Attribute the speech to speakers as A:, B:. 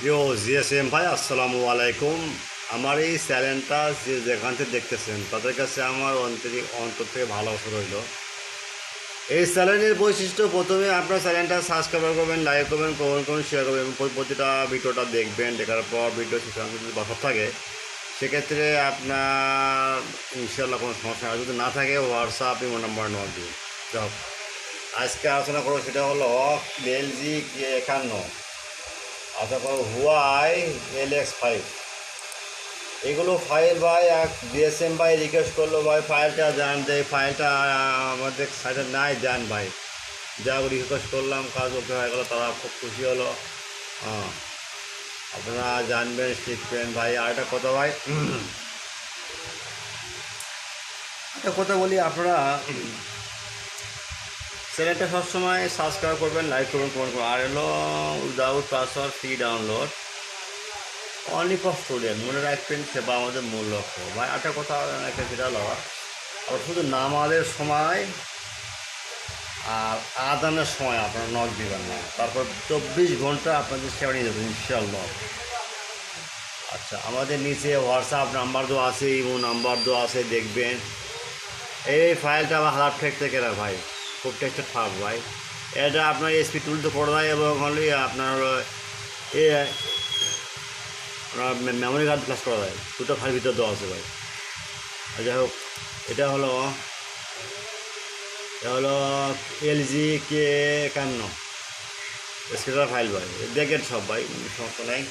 A: GSM ভাই, আসসালামু আলাইকুম। আমার এই চ্যানেলটা যেখান থেকে দেখতেছেন তাদের কাছে আমার অন্তর থেকে ভালোবাসা রইল। এই চ্যানেলের বৈশিষ্ট্য, প্রথমে আপনার চ্যানেলটা সাবস্ক্রাইব করবেন, লাইক করবেন, কমেন্ট করবেন, শেয়ার করবেন এবং প্রতিটা ভিডিওটা দেখবেন। দেখার পর ভিডিও শেষে যদি বসা থাকে সেক্ষেত্রে আপনার ইনশাল্লাহ কোনো সমস্যা আর যদি না থাকে হোয়াটসঅ্যাপ ইমো নাম্বার নক দিন। যাক, আজকে আলোচনা করবো সেটা হলো LG-K51, আশা করো হুয়াই LX5। এগুলো ফাইল ভাই এক ডিএসএম ভাই রিকোয়েস্ট করলো, ভাই ফাইলটা জান দেয়, ফাইলটা আমাদের সাইডে নাই জান ভাই। যা রিকোয়েস্ট করলাম, কাজ ওকে হয়ে গেলো, তারা খুব খুশি হলো। হ্যাঁ, আপনারা জানবেন, শিখবেন ভাই। আর একটা কথা ভাই, একটা কথা বলি, আপনারা চ্যানেলটা সবসময় সাবস্ক্রাইব করবেন, লাইক করবেন, কমেন্ট করবেন। আর হলো without password free download only for student, মনে রাখবেন, সেবা আমাদের মূল লক্ষ্য ভাই। একটা কথা একটা যেটা হলো, আর শুধু নামাজের সময় আর আদানের সময় আপনারা নক দিবেন না, তারপর 24 ঘন্টা আপনাদের সেবা নিয়ে যাবেন ইনশাল্লাহ। আচ্ছা, আমাদের নিচে হোয়াটসঅ্যাপ নাম্বার দেওয়া আছে, ইমো নাম্বার দেওয়া আছে, দেখবেন। এই ফাইলটা আমার হাজার ঠেক থেকে রাখ ভাই, খুব টেক্সটেড থাক ভাই। এটা আপনার এসপি টুলতে করে দেয় এবং হলে আপনার এ মেমোরি কার্ড ফ্ল্যাশ করা যায়, দুটো ফাইল ভিতরে দেওয়া আছে ভাই। যাই হোক, এটা হলো LG-K51 স্কেচার ফাইল ভাই, দেখেন সব ভাই, সমস্যা নাই।